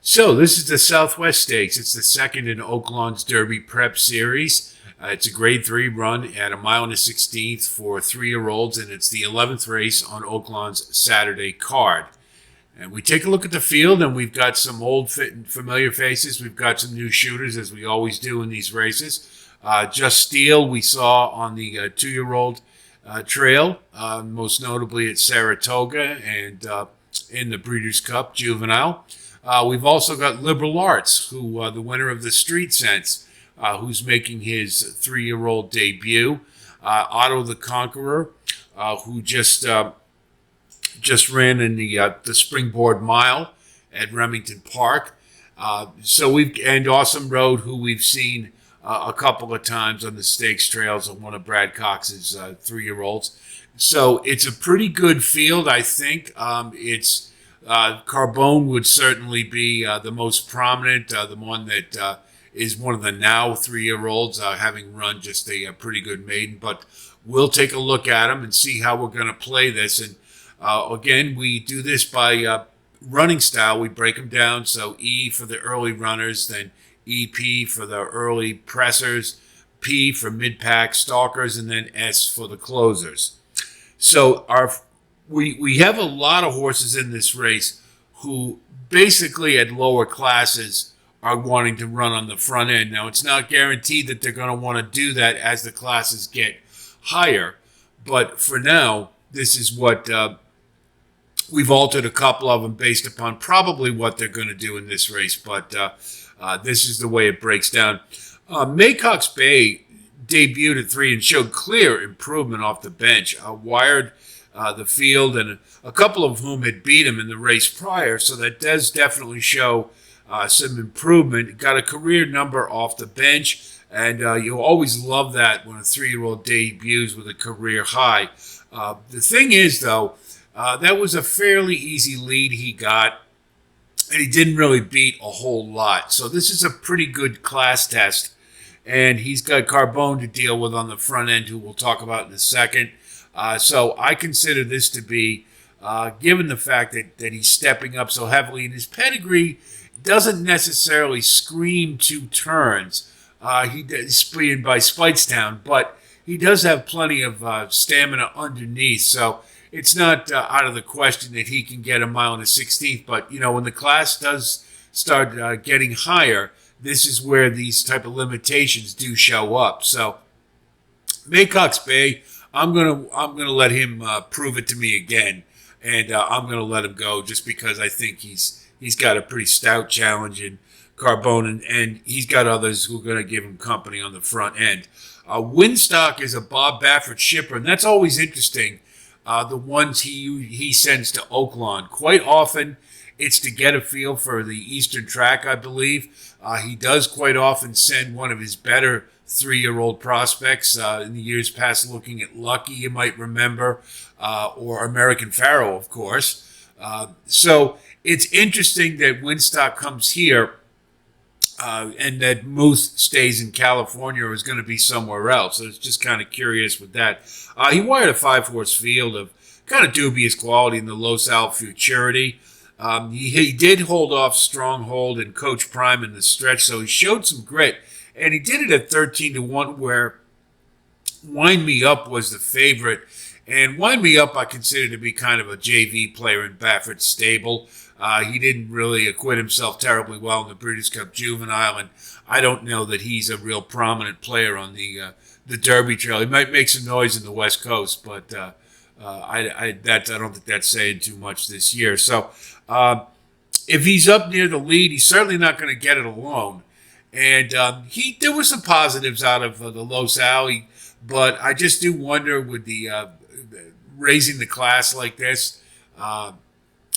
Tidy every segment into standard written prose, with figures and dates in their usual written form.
So this is the Southwest Stakes. It's the second in Oaklawn's Derby Prep Series. It's a Grade 3 run at a mile and a 16th for 3-year-olds, and it's the 11th race on Oaklawn's Saturday card. And we take a look at the field, and we've got some old familiar faces. We've got some new shooters, as we always do in these races. Just Steel we saw on the 2-year-old trail, most notably at Saratoga and in the Breeders' Cup Juvenile. We've also got Liberal Arts, who the winner of the Street Sense, who's making his 3-year-old debut. Otto the Conqueror, who just ran in the Springboard Mile at Remington Park. And Awesome Road, who we've seen a couple of times on the stakes trails on one of Brad Cox's 3-year-olds. So it's a pretty good field, I think. Carbone would certainly be the most prominent, the one that is one of the now 3-year-olds, having run just a pretty good maiden. But we'll take a look at them and see how we're going to play this. And again, we do this by running style. We break them down. So E for the early runners, then EP for the early pressers, P for mid-pack stalkers, and then S for the closers. So we have a lot of horses in this race who basically at lower classes are wanting to run on the front end. Now, it's not guaranteed that they're going to want to do that as the classes get higher. But for now, this is what we've altered a couple of them based upon probably what they're going to do in this race. But this is the way it breaks down. Maycock's Bay debuted at 3 and showed clear improvement off the bench. Wired the field, and a couple of whom had beat him in the race prior, so that does definitely show some improvement. Got a career number off the bench, and you'll always love that when a 3-year-old debuts with a career high. The thing is, though, that was a fairly easy lead he got, and he didn't really beat a whole lot. So this is a pretty good class test, and he's got Carbone to deal with on the front end, who we'll talk about in a second. So I consider this to be, given the fact that he's stepping up so heavily, and his pedigree doesn't necessarily scream 2 turns. He's beaten by Speightstown, but he does have plenty of stamina underneath. So it's not out of the question that he can get a mile and a 16th. But, when the class does start getting higher, this is where these type of limitations do show up. So Maycock's Bay, I'm gonna let him prove it to me again, and I'm gonna let him go just because I think he's got a pretty stout challenge in Carbone, and he's got others who are gonna give him company on the front end. Winstock is a Bob Baffert shipper, and that's always interesting. The ones he sends to Oaklawn, quite often it's to get a feel for the Eastern track, I believe. He does quite often send one of his better 3-year-old prospects in the years past, looking at Lucky, you might remember, or American Pharaoh, of course. So it's interesting that Winstock comes here and that Moose stays in California or is going to be somewhere else. So it's just kind of curious with that. He wired a 5-horse field of kind of dubious quality in the Los Al Futurity. He did hold off Stronghold and Coach Prime in the stretch, so he showed some grit. And he did it at 13-1, where Wind Me Up was the favorite. And Wind Me Up I consider to be kind of a JV player in Baffert's stable. He didn't really acquit himself terribly well in the Breeders' Cup Juvenile, and I don't know that he's a real prominent player on the Derby Trail. He might make some noise in the West Coast, but I don't think that's saying too much this year. So if he's up near the lead, he's certainly not going to get it alone. And there were some positives out of the Los Al, but I just do wonder with the raising the class like this,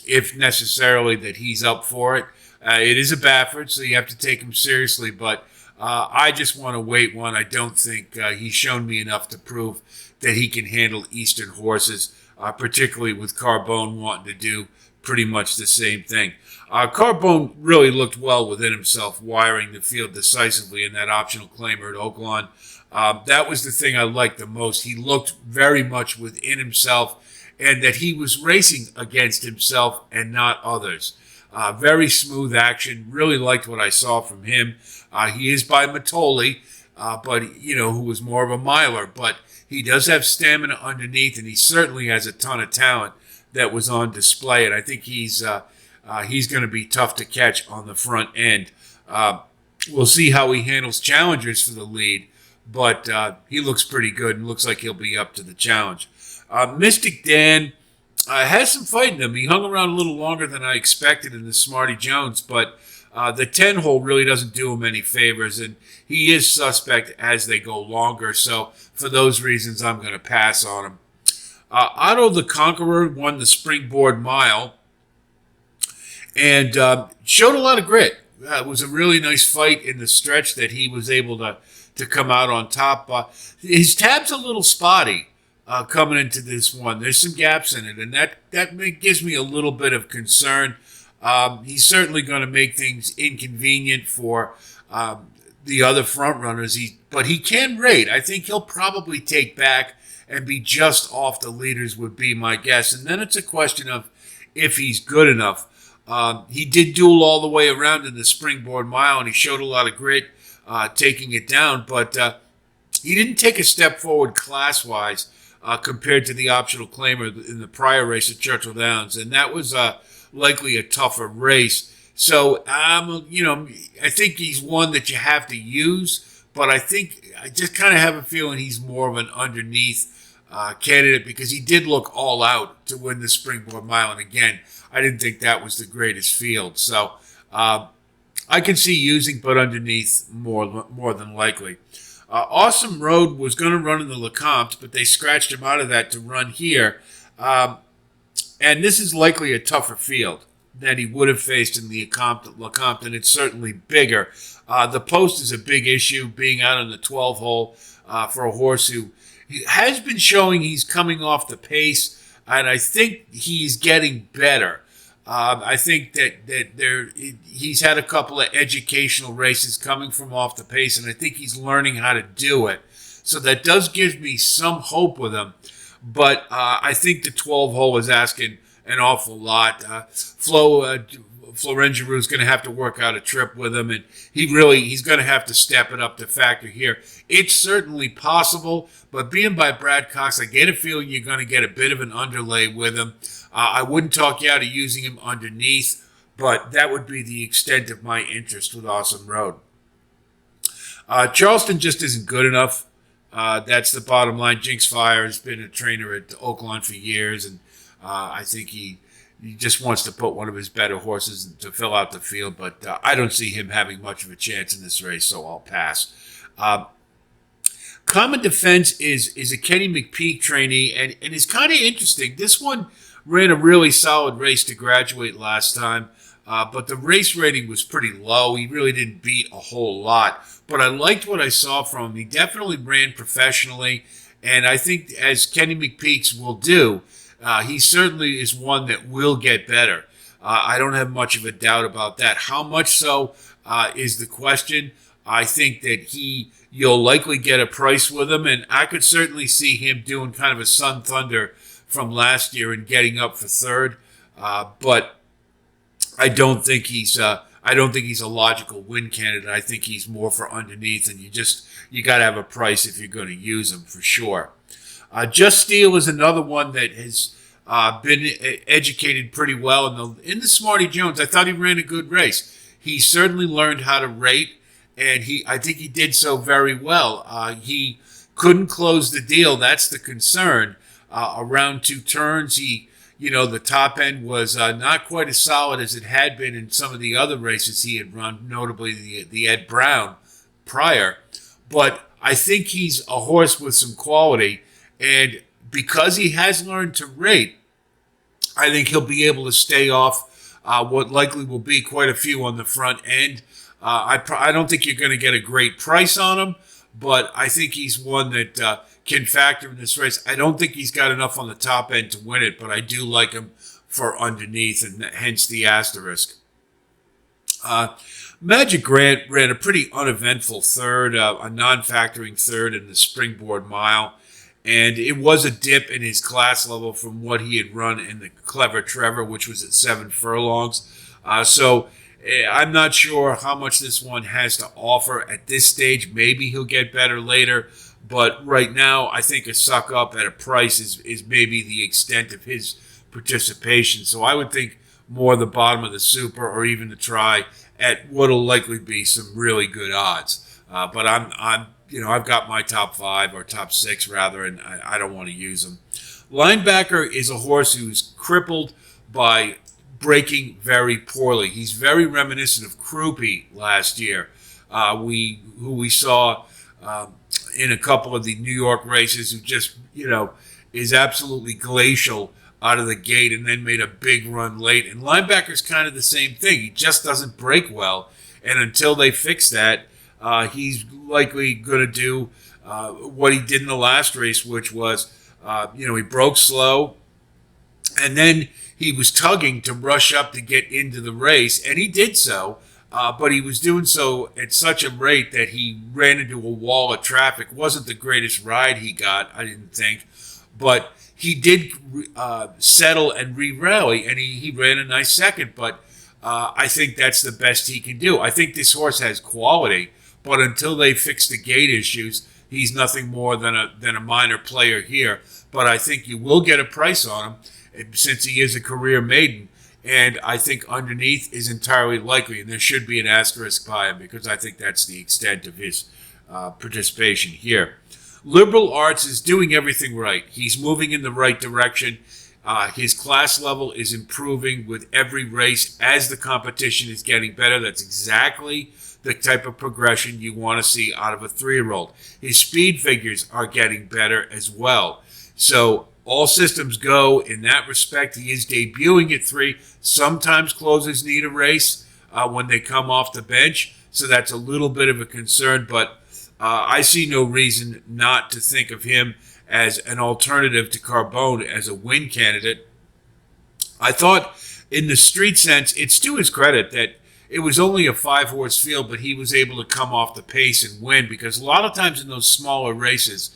if necessarily that he's up for it. It is a Baffert, so you have to take him seriously, but I just want to wait one. I don't think he's shown me enough to prove that he can handle Eastern horses, particularly with Carbone wanting to do pretty much the same thing. Carbone really looked well within himself, wiring the field decisively in that optional claimer at Oaklawn. That was the thing I liked the most. He looked very much within himself, and that he was racing against himself and not others. Very smooth action. Really liked what I saw from him. He is by Matoli, but who was more of a miler. But he does have stamina underneath, and he certainly has a ton of talent that was on display. And I think he's going to be tough to catch on the front end. We'll see how he handles challengers for the lead, but he looks pretty good and looks like he'll be up to the challenge. Mystic Dan has some fight in him. He hung around a little longer than I expected in the Smarty Jones, but the 10 hole really doesn't do him any favors, and he is suspect as they go longer. So for those reasons, I'm going to pass on him. Otto the Conqueror won the Springboard Mile and showed a lot of grit. It was a really nice fight in the stretch that he was able to come out on top. His tab's a little spotty coming into this one. There's some gaps in it, and that gives me a little bit of concern. He's certainly going to make things inconvenient for the other front runners, but he can rate. I think he'll probably take back and be just off the leaders would be my guess. And then it's a question of if he's good enough. He did duel all the way around in the Springboard Mile, and he showed a lot of grit taking it down, but he didn't take a step forward class-wise compared to the optional claimer in the prior race at Churchill Downs, and that was likely a tougher race. So, I think he's one that you have to use, but I just kind of have a feeling he's more of an underneath candidate because he did look all out to win the Springboard Mile, and again, I didn't think that was the greatest field. So I can see using, but underneath more than likely. Awesome Road was going to run in the Lecomte, but they scratched him out of that to run here. And this is likely a tougher field than he would have faced in the Lecomte, and it's certainly bigger. The post is a big issue, being out on the 12 hole for a horse who has been showing he's coming off the pace, and I think he's getting better. I think that he's had a couple of educational races coming from off the pace, and I think he's learning how to do it. So that does give me some hope with him. But I think the 12 hole is asking an awful lot. Florengeroux is going to have to work out a trip with him, and he's going to have to step it up to factor here. It's certainly possible, but being by Brad Cox, I get a feeling you're going to get a bit of an underlay with him. I wouldn't talk you out of using him underneath, but that would be the extent of my interest with Awesome Road. Charleston just isn't good enough. That's the bottom line. Jinx Fire has been a trainer at Oaklawn for years, and I think he just wants to put one of his better horses to fill out the field, but I don't see him having much of a chance in this race, so I'll pass. Common Defense is a Kenny McPeak trainee, and is kind of interesting. This one ran a really solid race to graduate last time, but the race rating was pretty low. He really didn't beat a whole lot, but I liked what I saw from him. He definitely ran professionally, and I think as Kenny McPeaks will do, he certainly is one that will get better. I don't have much of a doubt about that. How much so is the question. I think that you'll likely get a price with him, and I could certainly see him doing kind of a Sun Thunder from last year and getting up for third. But I don't think he's a logical win candidate. I think he's more for underneath, and you got to have a price if you're going to use him for sure. Just Steel is another one that has been educated pretty well in the Smarty Jones. I thought he ran a good race. He certainly learned how to rate, and I think he did so very well. He couldn't close the deal. That's the concern. Around 2 turns, the top end was not quite as solid as it had been in some of the other races he had run, notably the Ed Brown prior. But I think he's a horse with some quality, and because he has learned to rate, I think he'll be able to stay off what likely will be quite a few on the front end. I don't think you're going to get a great price on him, but I think he's one that can factor in this race. I don't think he's got enough on the top end to win it, but I do like him for underneath, and hence the asterisk. Magic Grant ran a pretty uneventful third, a non-factoring third in the Springboard Mile, and it was a dip in his class level from what he had run in the Clever Trevor, which was at 7 furlongs. I'm not sure how much this one has to offer at this stage. Maybe he'll get better later, but right now I think a suck up at a price is maybe the extent of his participation. So I would think more the bottom of the super or even the try at what'll likely be some really good odds. But I've got my top 5 or top 6 rather, and I don't want to use them. Linebacker is a horse who's crippled by breaking very poorly. He's very reminiscent of Krupe last year, who we saw in a couple of the New York races, who just is absolutely glacial out of the gate and then made a big run late. And linebacker's kind of the same thing. He just doesn't break well, and until they fix that, he's likely going to do what he did in the last race, which was he broke slow, and then he was tugging to rush up to get into the race, and he did so, but he was doing so at such a rate that he ran into a wall of traffic. Wasn't the greatest ride he got, I didn't think, but he did settle and re-rally, and he ran a nice second, but I think that's the best he can do. I think this horse has quality, but until they fix the gate issues, he's nothing more than a minor player here. But I think you will get a price on him, since he is a career maiden, and I think underneath is entirely likely, and there should be an asterisk by him because I think that's the extent of his participation here. Liberal Arts is doing everything right. He's moving in the right direction. His class level is improving with every race as the competition is getting better. That's exactly the type of progression you want to see out of a 3-year-old. His speed figures are getting better as well. So all systems go in that respect. He is debuting at 3. Sometimes closers need a race when they come off the bench, so that's a little bit of a concern, but I see no reason not to think of him as an alternative to Carbone as a win candidate. I thought in the street sense, it's to his credit that it was only a 5-horse field, but he was able to come off the pace and win, because a lot of times in those smaller races,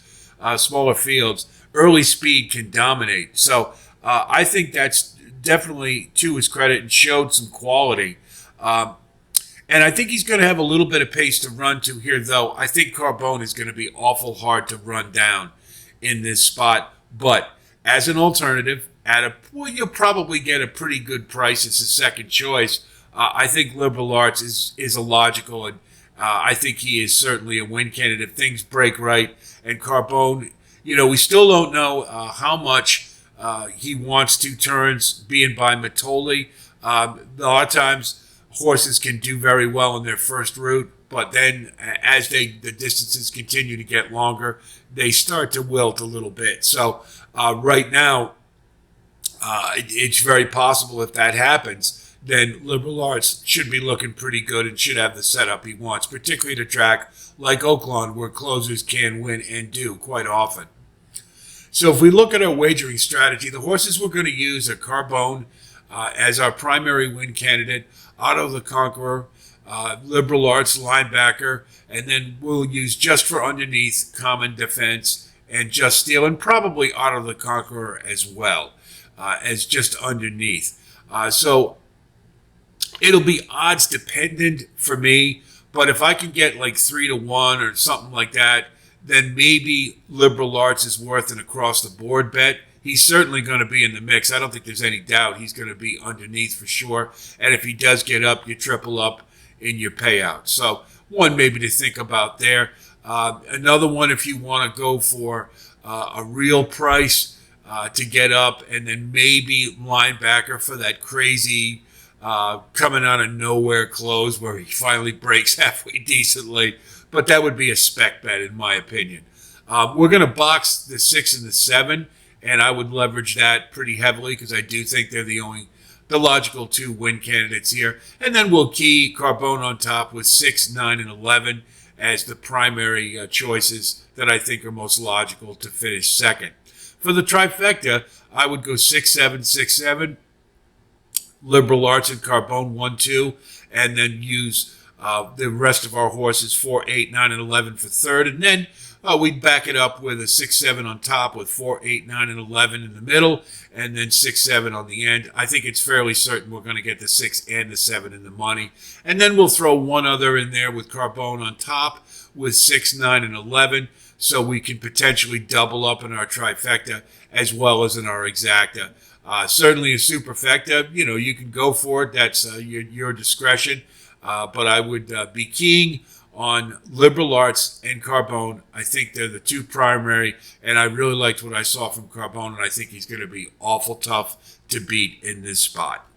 smaller fields, early speed can dominate. So I think that's definitely to his credit and showed some quality. And I think he's going to have a little bit of pace to run to here, though. I think Carbone is going to be awful hard to run down in this spot. But as an alternative, you'll probably get a pretty good price. It's a second choice. I think Liberal Arts is a logical, and I think he is certainly a win candidate if things break right. And Carbone, we still don't know how much he wants 2 turns being by Matoli. A lot of times horses can do very well in their first route, but then as the distances continue to get longer, they start to wilt a little bit. So right now, it's very possible if that happens, then Liberal Arts should be looking pretty good and should have the setup he wants, particularly at a track like Oaklawn, where closers can win and do quite often. So if we look at our wagering strategy, the horses we're going to use are Carbone as our primary win candidate, Otto the Conqueror, Liberal Arts linebacker, and then we'll use just for underneath Common Defense and Just Steel, and probably Otto the Conqueror as well as just underneath. So it'll be odds dependent for me, but if I can get like 3-1 or something like that, then maybe Liberal Arts is worth an across-the-board bet. He's certainly going to be in the mix. I don't think there's any doubt he's going to be underneath for sure. And if he does get up, you triple up in your payout. So one maybe to think about there. Another one, if you want to go for a real price to get up, and then maybe linebacker for that crazy coming out of nowhere close where he finally breaks halfway decently. But that would be a spec bet in my opinion. We're going to box the 6 and the 7. And I would leverage that pretty heavily because I do think they're the logical 2 win candidates here. And then we'll key Carbone on top with 6, 9, and 11 as the primary choices that I think are most logical to finish second. For the trifecta, I would go 6, 7, 6, 7, Liberal Arts and Carbone 1, 2, and then use The rest of our horses, 4, 8, 9, and 11 for third. And then we'd back it up with a 6, 7 on top with 4, 8, 9, and 11 in the middle, and then 6, 7 on the end. I think it's fairly certain we're going to get the 6 and the 7 in the money. And then we'll throw one other in there with Carbone on top with 6, 9, and 11. So we can potentially double up in our trifecta as well as in our exacta. Certainly a superfecta, you can go for it. That's your discretion. But I would be keying on Liberal Arts and Carbone. I think they're the two primary, and I really liked what I saw from Carbone, and I think he's going to be awful tough to beat in this spot.